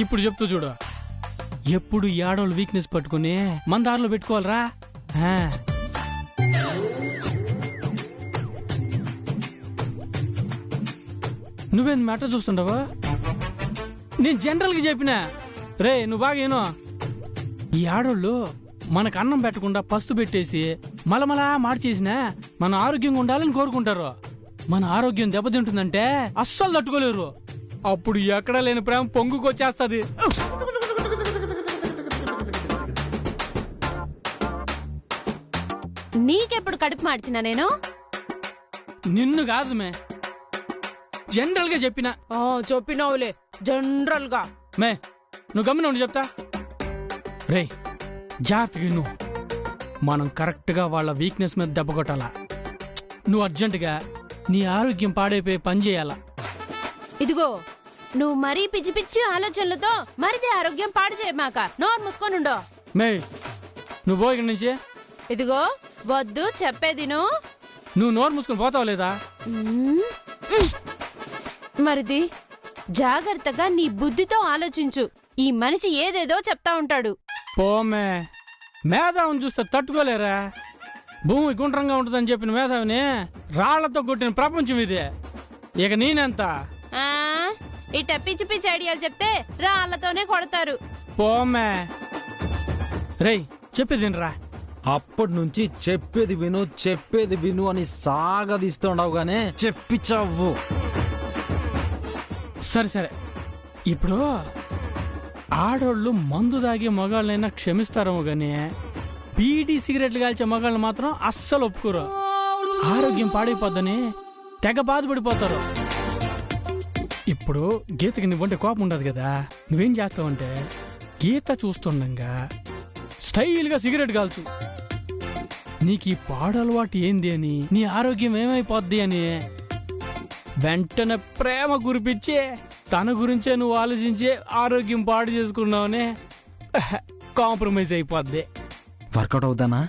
ఇప్పుడు చెప్తూ చూడు, ఎప్పుడు ఈ ఆడవాళ్ళు వీక్నెస్ పట్టుకుని మన దారిలో పెట్టుకోవాలరా. నువ్వేం మ్యాటర్ చూస్తుండవా? నేను జనరల్గా చెప్పినా రే, నువ్వు బాగా ఏనో, ఈ ఆడోళ్ళు మనకు అన్నం పెట్టకుండా పస్తు పెట్టేసి మలమలా మార్చేసినా మన ఆరోగ్యంగా ఉండాలని కోరుకుంటారు. మన ఆరోగ్యం దెబ్బతింటుందంటే అస్సలు తట్టుకోలేరు. అప్పుడు ఎక్కడా లేని ప్రేమ పొంగుకొచ్చేస్తుంది. నీకెప్పుడు కడుపు మార్చినా నేను? నిన్ను కాదు మే, జనరల్ గా చెప్పినా. చెప్పినావులే జనరల్ గా. మే నువ్వు గమ్మున ఉండి చెప్తా. రే జాగ్రత్తగా నువ్వు, మనం కరెక్ట్ గా వాళ్ళ వీక్నెస్ మీద దెబ్బ కొట్టాలా. నువ్వు అర్జెంటుగా నీ ఆరోగ్యం పాడైపోయి పని చేయాలా. ఇదిగో నువ్వు మరీ పిచ్చి పిచ్చి ఆలోచనలతో మరిది ఆరోగ్యం పాడు చేయమాక. నోరు మూసుకొని ఉండో. మే నువ్వు పో ఇక్కడి నుంచి. ఇదిగో వద్దు చెప్పేది నువ్వు నోరు మూసుకొని పోతావు లేదా? మరిది జాగ్రత్తగా నీ బుద్ధితో ఆలోచించు. ఈ మనిషి ఏదేదో చెప్తా ఉంటాడు. పోమే, మేధావిని చూస్తే తట్టుకోలేరా. భూమి గుండ్రంగా ఉంటుందని చెప్పిన మేధావిని రాళ్లతో కొట్టిన ప్రపంచం ఇదే. ఇక నేనెంత ఇట పిచ్చి పిచ్చి ఐడియాలు చెప్తే రాళ్లతోనే కొడతారు. పోమే. రేయ్ చెప్పేదినరా. అప్పటి నుంచి చెప్పేది విను చెప్పేది విను అని సాగదీస్తుండవు గానే చెప్పించవు. సరే సరే, ఇప్పుడు ఆడోళ్ళు మందు దాగే మగాళ్ళైనా క్షమిస్తారేమో గానీ బీడీ సిగరెట్లు కాల్చే మగాళ్ళు మాత్రం అస్సలు ఒప్పుకోరు. ఆరోగ్యం పాడైపోద్దని తెగ బాధపడిపోతారు. ఇప్పుడు గీతకి నువ్వంటే కోపం ఉండదు కదా, నువ్వేం చేస్తావంటే గీత చూస్తుండగా స్టైల్గా సిగరెట్ కాల్చు. నీకు ఈ పాడు అలవాటు ఏంది అని, నీ ఆరోగ్యం ఏమైపోద్ది అని వెంటనే ప్రేమ కురిపించి తన గురించే నువ్వు ఆలోచించి ఆరోగ్యం పాడు చేసుకున్నావనే కాంప్రమైజ్ అయిపోద్ది. వర్కౌట్ అవుతానా?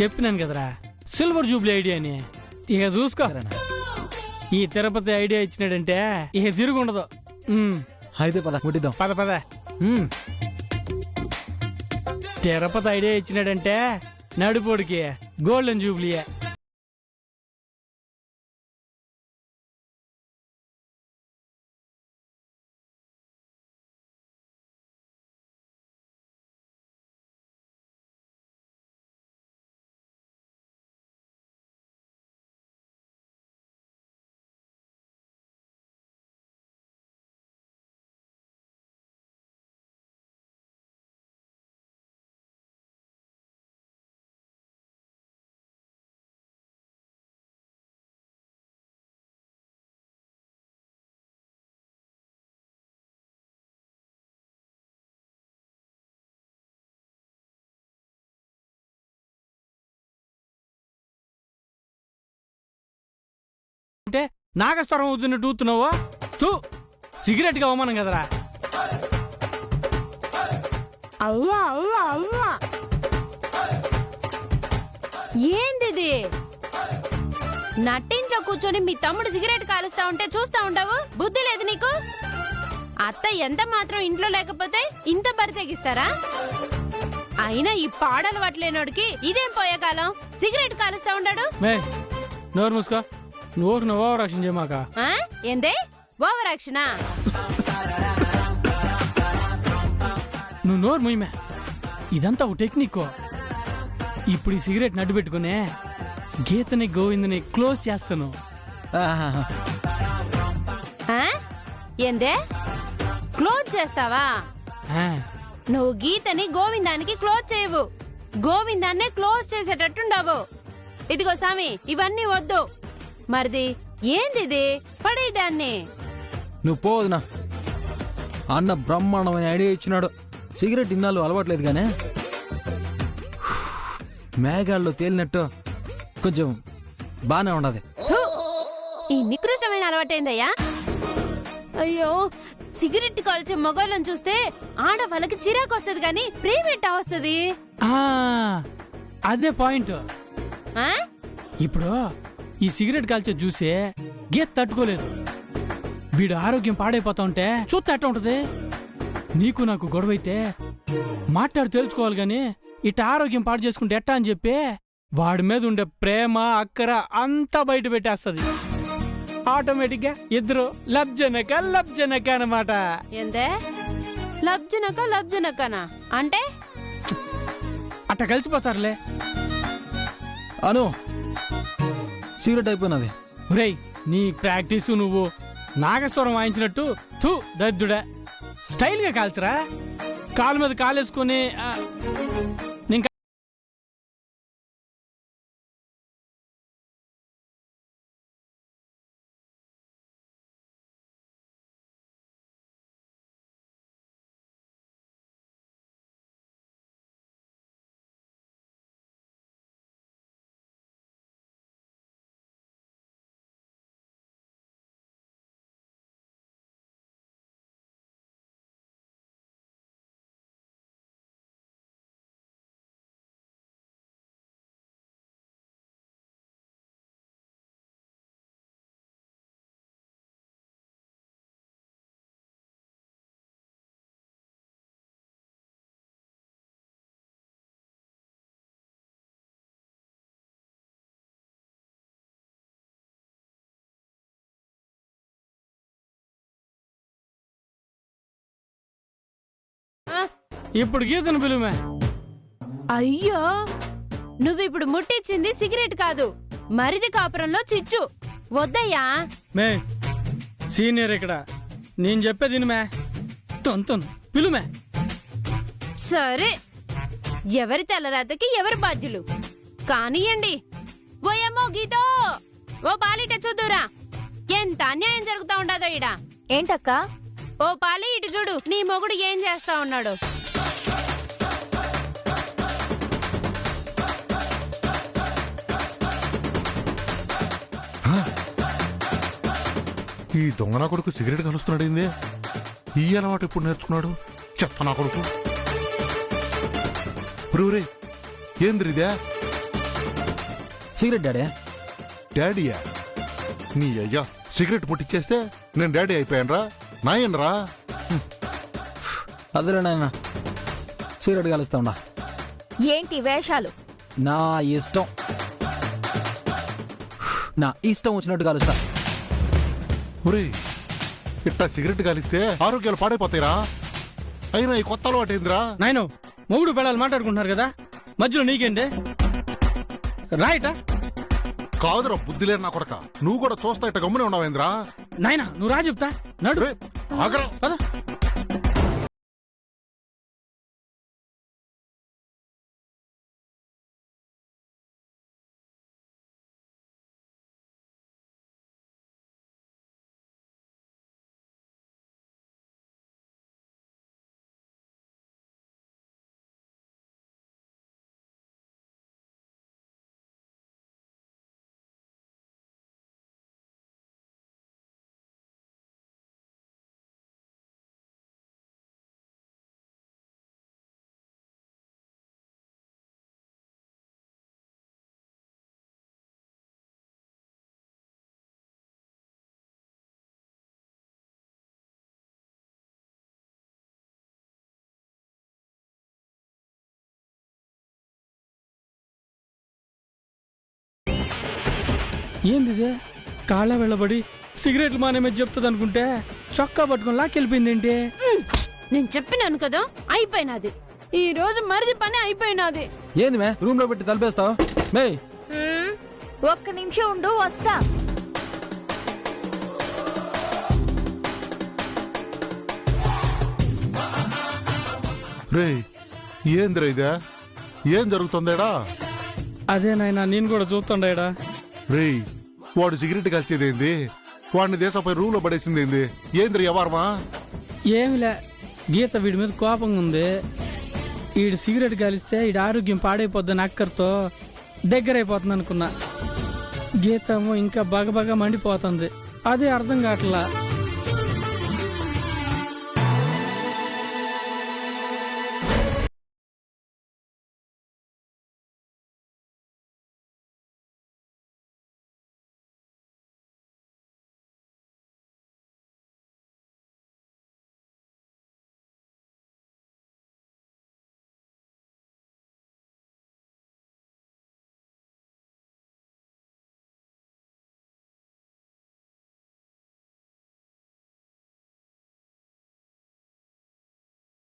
చెప్పినాను కదరా సిల్వర్ జూబ్లీ ఐడియా అని. ఇక చూసుకో, ఈ తిరుపతి ఐడియా ఇచ్చినాడంటే ఇక తిరుగుండదు. అయితే పద ముట్టిద్దాం. పద పద. తిరుపతి ఐడియా ఇచ్చినాడంటే నడుపోడికి గోల్డెన్ జూబ్లీయే. అంటే నాగస్వరం అవుతున్నట్టు ఊతున్నావా? సిగరెట్ గా అవమానం కదరా. అవ్వా అవ్వా అవ్వా, ఏంది నట్టింట్లో కూర్చొని మీ తమ్ముడు సిగరెట్ కాలుస్తా ఉంటే చూస్తా ఉండవు? బుద్ధి లేదు నీకు? అత్త ఎంత మాత్రం ఇంట్లో లేకపోతే ఇంత బరి తెగిస్తారా? అయినా ఈ పాడలవాట్లేనోడికి ఇదేం పోయే కాలం, సిగరెట్ కాలుస్తా ఉండడు. నోరు మూసుకో. నువ్వు ఓవర్ యాక్షన్ చేయమాక. ఏందే ఓవర్ యాక్షనా? నువ్వు నోరు ముయ్యమే, ఇదంతా ఒక టెక్నిక్. ఇప్పుడు ఈ సిగరెట్ నడ్డు పెట్టుకునే గీతని గోవిందని క్లోజ్ చేస్తాను. ఏందే క్లోజ్ చేస్తావా? నువ్వు గీతని గోవిందానికి క్లోజ్ చేయవు, గోవిందాన్నే క్లోజ్ చేసేటట్టుండవు. ఇదిగో సామి, ఇవన్నీ వద్దు. మరిది ఏంది పడేదాన్ని? నువ్వు పోదునా, అన్న బ్రహ్మాండమైన ఐడియా ఇచ్చినాడు. సిగరెట్ ఇన్నాళ్ళు అలవాట్లేదు గానే మేఘాల్లో తేలినట్టు కొంచెం బానే ఉండదు. ఈ నికృష్టమైన అలవాటైందయ్యా. అయ్యో, సిగరెట్ కాల్చే మొగోళ్ళని చూస్తే ఆడవాళ్ళకి చిరాకు వస్తుంది గాని ప్రేమేట వస్తుంది. అదే పాయింట్. ఇప్పుడు ఈ సిగరెట్ కాల్చే చూసే గీత తట్టుకోలేదు. వీడు ఆరోగ్యం పాడైపోతా ఉంటే చూస్తే అట్ట ఉంటది. నీకు నాకు గొడవైతే మాట్లాడి తెలుసుకోవాలి గాని ఇట ఆరోగ్యం పాడు చేసుకుంటే ఎట్టా అని చెప్పి వాడి మీద ఉండే ప్రేమ అక్కర అంతా బయట పెట్టేస్తది. ఆటోమేటిక్ గా ఇద్దరు లబ్జనక అన్నమాట. ఏందే లబ్జనకనా అంటే? అట్ట కలిసిపోతారులే. అను సిగరెట్ అయిపోయినది. ఒరేయ్ నీ ప్రాక్టీసు నువ్వు నాగస్వరం వాయించినట్టు తూ దద్దుడా స్టైల్ గా కాల్చరా. కాలు మీద కాలేసుకుని ఇంకా ఇప్పుడు గీతను పిలుమే. అయ్యో నువ్విప్పుడు ముట్టించింది సిగరెట్ కాదు, మరిది కాపురంలో చిచ్చు. వద్దయ్యా. మే సీనియర్ ఇక్కడ, నేను చెప్పేది మే తొంతను పిలుమే. సరే, ఎవరి తెల్లరాతకి ఎవరు బాధ్యులు కానియండి. ఓయమ్మో గీతో, ఓ పాలిట చూద్దురా, ఎంత అన్యాయం జరుగుతా ఉండదో ఈడ. ఏంటక్క? ఓ పాలి ఇటు చూడు, నీ మొగుడు ఏం చేస్తా ఉన్నాడు. ఈ దొంగ నా కొడుకు సిగరెట్ కలుస్తున్నాడేంది? ఈ అలవాటు ఎప్పుడు నేర్చుకున్నాడు? చెత్త నా కొడుకు. రే ఏంద్రిదే? Cigarette daddy. డాడీయా? నీ అయ్యా సిగరెట్ ముట్టిచ్చేస్తే నేను డాడీ అయిపోయానరా? నాయనరా? అదేలే నాయన, సిగరెట్ కలుస్తా ఉండా. ఏంటి వేషాలు? నా ఇష్టం, నా ఇష్టం వచ్చినట్టు కలుస్తా. ఒరే ఇట్టా సిగరెట్ కాలిస్తే ఆరోగ్యాలు పాడైపోతాయిరా. అయినా ఈ కొత్త అలవాటు ఏందిరా? నాయను మొగుడు పెళ్ళాలి మాట్లాడుకుంటున్నారు కదా, మధ్యలో నీకేంటి రాయిట? కాదురా బుద్ధి లేరు నా కొడక, నువ్వు కూడా చూస్తా ఇట్ట గమ్మునే ఉన్నావేంద్రా? నాయనా నువ్వు రా చెప్తా నడు. రే, ఆగరా. పద. ఏంది కాళ్ళ వెళ్ళబడి సిగరెట్లు మానేమే చెప్తుంది అనుకుంటే చొక్కా పట్టుకుని లాక్కెళ్ళిపోయింది ఏంటి? నేను చెప్పినాను కదా, అయిపోయినది. ఈ రోజు మరిది పని అయిపోయినది. ఏంది మే రూమ్ లో పెట్టి తలిపేస్తావు? మే ఒక్క నిమిషం ఉండు, వస్తా. రే ఏంద్రా ఇదే? ఏం జరుగుతుందేడా? అదే నాయనా నేను కూడా చూస్తుండేడా. రే వాడు సిగరెట్ కలిసేదేంది? వాడిని దేశపై రూమ్ లో పడేసిందేంది? ఏంద్ర వ్యవహారమా? ఏమిలే, గీత వీడి మీద కోపంగా ఉంది. ఈడు సిగరెట్ కాలిస్తే ఈడు ఆరోగ్యం పాడైపోద్దని అక్కర్తో దగ్గరైపోతుంది అనుకున్నా. గీతమో ఇంకా బగబగా మండిపోతుంది, అదే అర్థం కావట్లా.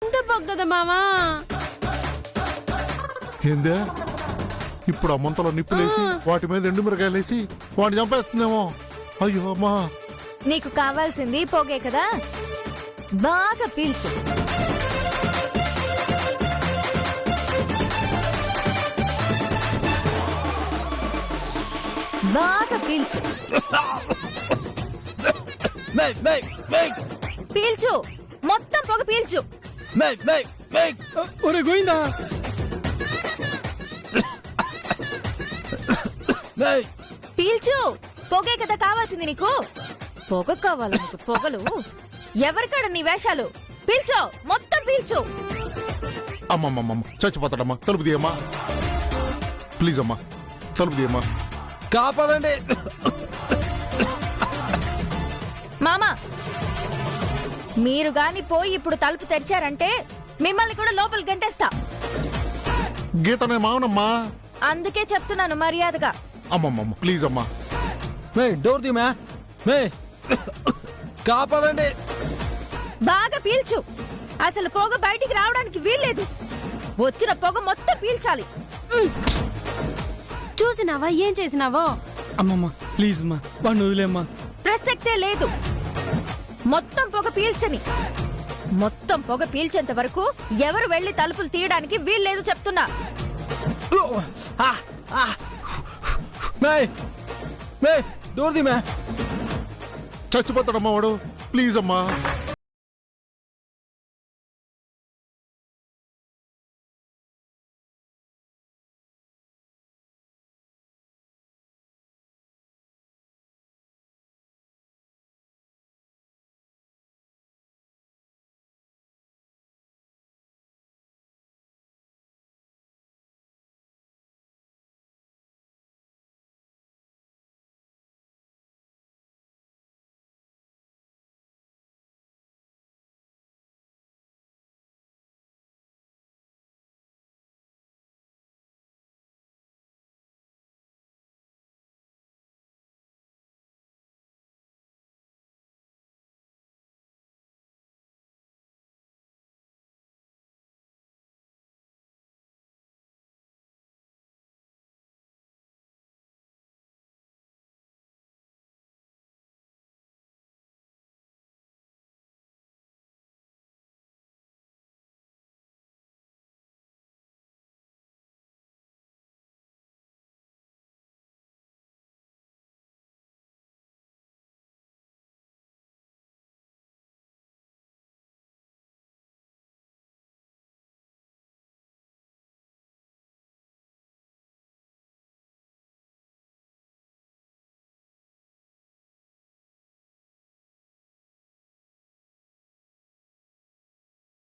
ఇంత పొగ్గదా మావా? ఏందే ఇప్పుడు ఆ మంతలో నిప్పులేసి వాటి మీద ఎండుమిరకాయలేసి వాడిని చంపేస్తుందేమో. అయ్యో అమ్మా. నీకు కావాల్సింది పొగే కదా, బాగా పీల్చు. బాగా పీల్చు. పీల్చు, మొత్తం పొగ పీల్చు. ఒరే గోయిందా, పీల్చు. పొగే కదా కావాల్సింది నీకు. పొగ కావాలి నీకు, పొగలు. ఎవరికాడ నీ వేషాలు? పీల్చో, మొత్తం పీల్చు. అమ్మమ్మమ్మ చచ్చిపోతాడమ్మా. తలుపు తీయమ్మా ప్లీజ్ అమ్మా, తలుపు తీయమ్మా. కాపాడండి. మామా, మీరు గాని పోయి ఇప్పుడు తలుపు తెరిచారంటే మిమ్మల్ని కూడా లోపలికి గంటేస్తా. గీతనే మావనమ్మా. అందుకే చెప్తున్నాను మర్యాదగా. అమ్మమ్మమ్మ ప్లీజ్ అమ్మా. మే డోర్ ది మే. మే కాపాడండి. బాగా పీల్చు. అసలు పొగ బయటికి రావడానికి వీల్లేదు. వచ్చిన పొగ మొత్తం పీల్చాలి. చూసినావా ఏం చేసినావో? అమ్మమ్మ ప్లీజ్ అమ్మా, వాడిని వదిలేమ్మా. ప్రసక్తే లేదు. మొత్తం పొగ పీల్చని. మొత్తం పొగ పీల్చేంత వరకు ఎవరు వెళ్లి తలుపులు తీయడానికి వీల్లేదు చెప్తున్నా. మే మే డోర్ ది మే. చచ్చిపోతాడమ్మా వాడు. ప్లీజ్ అమ్మా.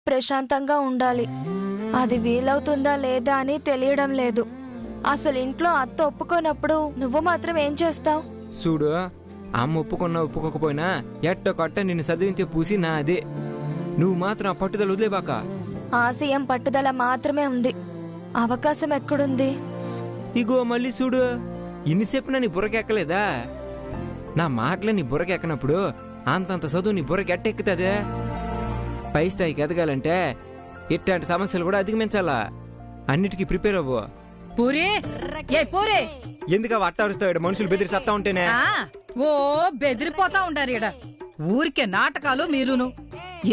ప్రశాంతంగా ఉండాలి. అది వీలవుతుందా లేదా అని తెలియడం లేదు. అసలు ఇంట్లో అత్త ఒప్పుకోనప్పుడు నువ్వు మాత్రం ఏం చేస్తావు? చూడు, అమ్మ ఒప్పుకున్నా ఒప్పుకోకపోయినా ఎట్టో కట్ట నిన్ను చదివించే పూసి నా అదే. నువ్వు మాత్రం ఆ పట్టుదల వదిలేబాక. ఆశయం పట్టుదల మాత్రమే ఉంది, అవకాశం ఎక్కడుంది? ఇగో మళ్ళీ చూడు, ఇన్నిసేపు నీ బుర్రకెక్కలేదా? నా మాటలే నీ బుర్రకెక్కనప్పుడు అంతంత చదువు నీ బుర్రకెట్టెక్కుతుందే. పై స్థాయికి ఎదగాలంటే ఇట్లాంటి సమస్యలు కూడా అధిగమించాలా. అన్నిటికీ ప్రిపేర్ అవ్వు. పూరి ఏ పూరి, ఎందుకు అట్టారుస్తాడు మనుషులు బెదిరి సత్తా ఉంటేనే? ఓ బెదిరిపోతా ఉండారు ఈడ. ఊరికే నాటకాలు మీరును.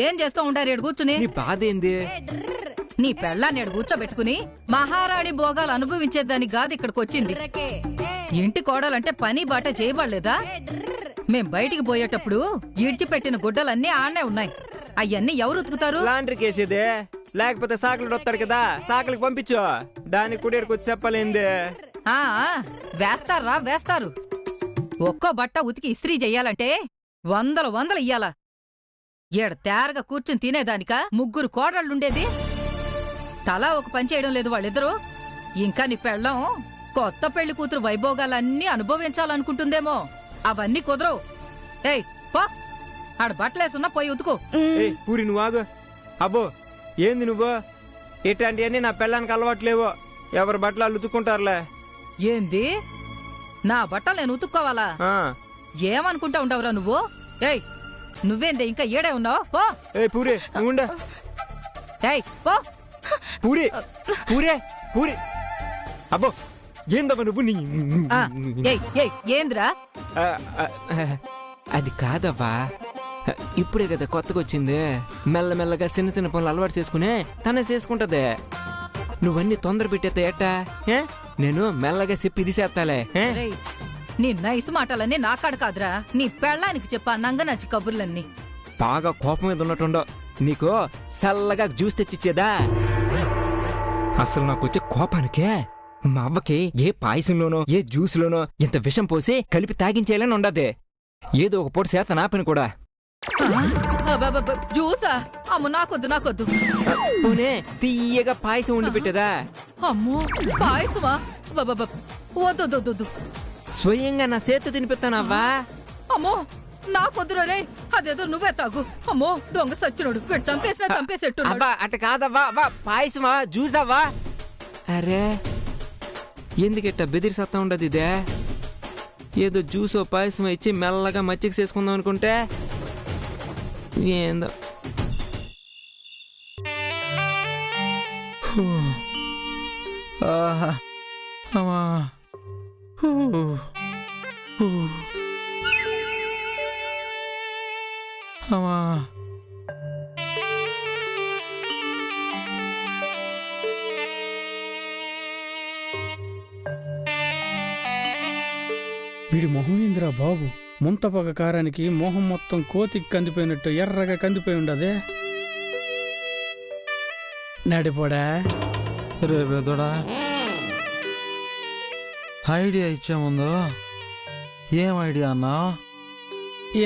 ఏం చేస్తూ ఉండారు ఈడ కూర్చుని? నీ బాధ ఏంది? నీ పెళ్ళాన్ని ఈడ కూర్చోబెట్టుకుని మహారాణి భోగాలు అనుభవించేదానికి కాదు ఇక్కడికి వచ్చింది. ఇంటి కోడలంటే పని బాట చేయబడలేదా? మేం బయటికి పోయేటప్పుడు ఇడిచిపెట్టిన గుడ్డలన్నీ ఆడనే ఉన్నాయి. అవన్నీ ఎవరు ఉతుకుతారు? లాండ్రీకి వేసేదే, లేకపోతే సాకులు వస్తాడు కదా, సాకులకు పంపించు. దానికి కూడా ఇక్కడికి వచ్చి చెప్పలేంది. ఆ వేస్తారా? వేస్తారు. ఒక్కో బట్ట ఉతికి ఇస్త్రీ చెయ్యాలంటే వందలు ఇయ్యాలా. ఏడ తేరగా కూర్చుని తినేదానిక ముగ్గురు కోడళ్ళుండేది. తలా ఒక పని చేయడం లేదు వాళ్ళిద్దరూ. ఇంకా నీ పెళ్ళం కొత్త పెళ్లి కూతురు వైభోగాలన్నీ అనుభవించాలనుకుంటుందేమో. అవన్నీ కుదరవు. ఏయ్ పో, ఆడ బట్టలేసున్నా పోయి ఉతుకు. ఏయ్ పూరి, నువ్వు ఆగు. అబ్బో ఏంది నువ్వు? ఇట్లాంటివన్నీ నా పెళ్ళానికి అలవాట్లేవో. ఎవరి బట్టలు వాళ్ళు ఉతుక్కుంటారులే. ఏంది? నా బట్టలు నేను ఉతుక్కోవాలా? ఏమనుకుంటా ఉండవురా నువ్వు? ఏయ్ నువ్వేందే ఇంకా ఏడే ఉన్నావు? పో. ఏ పూరి, నువ్వు ఏయ్ పో. పూరి పూరే పూరి అబ్బో ఏందబ్బా నువ్వు నీ ఆ, ఏయ్ ఏయ్ ఏంద్రా? ఆ, ఆ, అది కాదవ్వా, ఇప్పుడే కదా కొత్తగా వచ్చింది. మెల్లమెల్లగా చిన్న చిన్న పనులు అలవాటు చేసుకునే తనే చేసుకుంటదే. నువ్వన్నీ తొందర పెట్టేస్తా ఎట్టా? నేను మెల్లగా చెప్పి ఇది చేస్తాలే. రేయ్, నీ నైస్ మాటలన్నీ నాకాడ కాదురా, నీ పెళ్ళానికి చెప్పా నంగనచ్చి కబుర్లన్నీ. బాగా కోపం మీద ఉన్నట్టుండో, నీకు చల్లగా జ్యూస్ తెచ్చిచ్చేదా? అసలు నాకు వచ్చే కోపానికే మా అవ్వకి ఏ పాయసంలోనో ఏ జ్యూస్లోనో ఇంత విషం పోసి కలిపి తాగించేయాలని ఉండదే. ఏదో ఒక పూట చేత నాపని కూడా. జ్యూసా? అమ్మ నాకొద్దు నాకొద్దు. పోనే తీయగా పాయసం ఉండి పెట్టేదా? అమ్మో పాయసమా? వద్దు. స్వయంగా నా చేతు తినిపిస్తానవ్వా. అమ్మో నాకొద్దురా రే, అదేదో నువ్వే తాగు. అమ్మో దొంగ సచ్చినోడు, వీడు చంపేసినా చంపేసేట్టు. అబ్బా అట్ట కాదవ్వా, అవ్వా పాయసమా జ్యూస్ అవ్వా? అరే ఎందుకెట్ట బెదిరిసత్తా ఉండదు ఇదే? ఏదో జ్యూసో పాయసం ఇచ్చి మెల్లగా మచ్చికి చేసుకుందాం అనుకుంటే ఏందో. ఆహా, అమ్మా. హూ. హూ. అమ్మా. వీడి మొహం ఏందిరా బాబు, ముంతపొగ కారానికి మొహం మొత్తం కోతికి కందిపోయినట్టు ఎర్రగా కందిపోయి ఉండదే. నడిపోడా రే బెదోడా, ఐడియా ఇచ్చే ముందు ఏం ఐడియా అన్నా?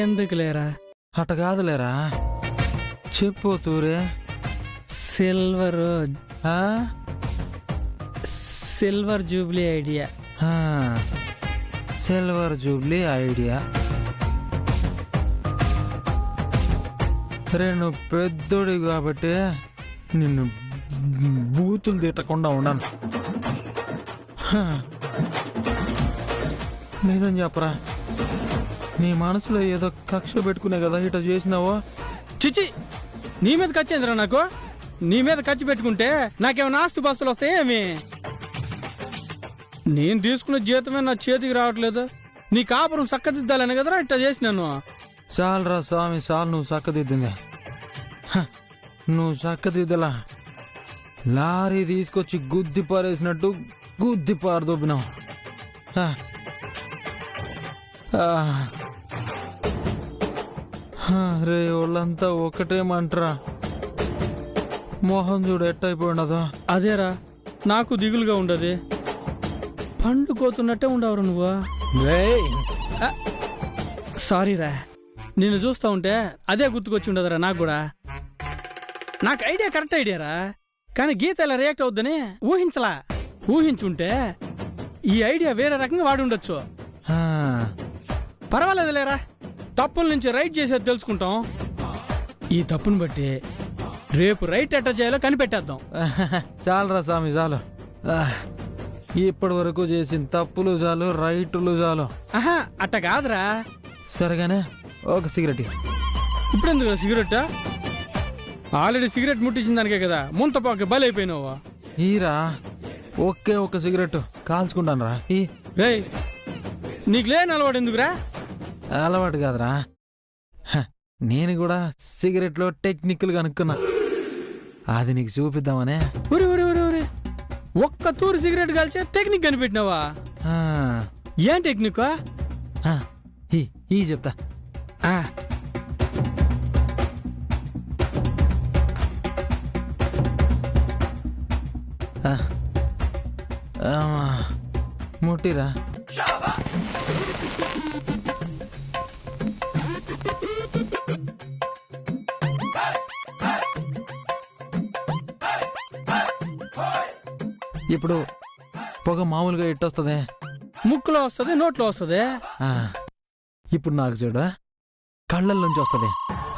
ఎందుకు లేరా? అట్ట కాదులేరా, చెప్పు తూరే. సిల్వర్ ఆ? Silver Jubilee idea. ఆ, సిల్వర్ జూబ్లీ ఐడియా. రే నువ్వు పెద్దోడి కాబట్టి నిన్ను బూతులు తిట్టకుండా ఉన్నాను. నిజం చెప్పరా, నీ మనసులో ఏదో కక్ష పెట్టుకునే కదా ఇట చేసినావో? చిచి, నీ మీద ఖర్చేందిరా నాకు? నీ మీద ఖర్చు పెట్టుకుంటే నాకేమైనా ఆస్తి బస్తులు వస్తాయేమి? నేను తీసుకున్న జీతమే నా చేతికి రావట్లేదు. నీ కాపురం చక్కదిద్దాలని కదరా ఇట్లా చేసినాను. చాలరా స్వామి, చాలు నువ్వు చక్కదిద్దింది. నువ్వు చక్కదిద్దలా లారీ తీసుకొచ్చి గుద్ది పారేసినట్టు గుద్ది పారదొబ్బినావు. రే వాళ్ళంతా ఒకటే మంటరా. మోహన్ చూడు ఎట్టయిపోయి ఉండదు. అదేరా నాకు దిగులుగా ఉండదు. పండుకోతున్నట్టే ఉండవరు నువ్వు. సారీరా, నిన్ను చూస్తా ఉంటే అదే గుర్తుకొచ్చి ఉండదురా నాకు కూడా. నాకు ఐడియా కరెక్ట్ ఐడియారా, కానీ గీత ఇలా రియాక్ట్ అవుద్దని ఊహించలా. ఊహించుంటే ఈ ఐడియా వేరే రకంగా వాడి ఉండొచ్చు. పర్వాలేదు లేరా, తప్పుల నుంచి రైట్ చేసేది తెలుసుకుంటాం. ఈ తప్పును బట్టి రేపు రైట్ ఎట్ట చేయాలో కనిపెట్టేద్దాం. చాలరా స్వామి చాలు. ఇప్పటి వరకు చేసిన తప్పులు చాలు, రైటులు చాలు. ఆహా అట్ట కాదురా. సరేగానే ఒక సిగరెట్. ఇప్పుడెందుకు సిగరెట్? ఆల్రెడీ సిగరెట్ ముట్టించిన దానికే కదా ముంతపాక బలైపోయినావు. ఈరా ఒకే ఒక సిగరెట్ కాల్చుకుంటాను రా. రేయ్, నీకు లేని అలవాటు ఎందుకురా? అలవాటు కాదురా, నేను కూడా సిగరెట్లో టెక్నికల్ గా అనుకున్నా, అది నీకు చూపిద్దామనే. ఊరి ఊరి ఊరి ఊరి ఒక్క తూరు సిగరెట్ కాల్చే టెక్నిక్ కనిపెట్టినావా? ఏం టెక్నిక్? ఈ చెప్తా. ముట్టిరా. ఇప్పుడు పొగ మామూలుగా ఎట్టొస్తుంది? ముక్కులో వస్తుంది, నోట్లో వస్తుంది. ఇప్పుడు నాకు చూడ కళ్ళల్లోంచి వస్తుంది.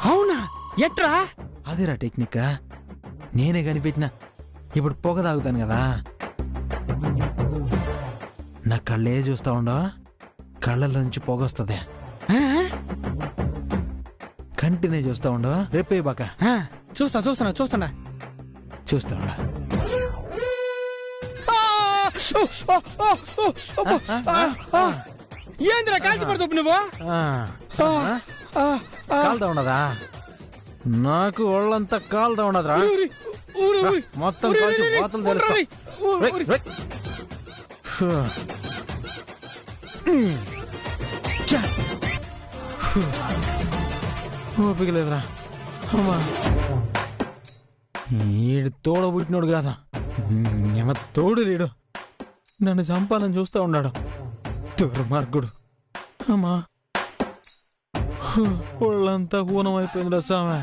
అవునా? ఎట్రా? అదేరా టెక్నిక్, నేనే కనిపెట్టిన. ఇప్పుడు పొగ తాగుతాను కదా, నా కళ్ళే చూస్తా ఉండవు, కళ్ళల్లోంచి పొగ వస్తుంది. కంటినే చూస్తా ఉండవు, రేపే బాక. చూస్తున్నా. చూస్తాడా ఏంద్రా కాల్చి పడుతు నువ్వు కాలుతా ఉండదా నాకు ఒళ్ళంతా కాలుతా ఉండదురా మొత్తం కాల్చి వాతలు తెలుస్తా ఓపిక లేదురా అమ్మా ఈడు తోడ పుట్టినోడు కాదా ఏమ తోడు లేడు నన్ను చంపాలని చూస్తా ఉన్నాడు దుర్మార్గుడు అమ్మా ఒళ్ళంతా హూనం అయిపోయిందిరా సామె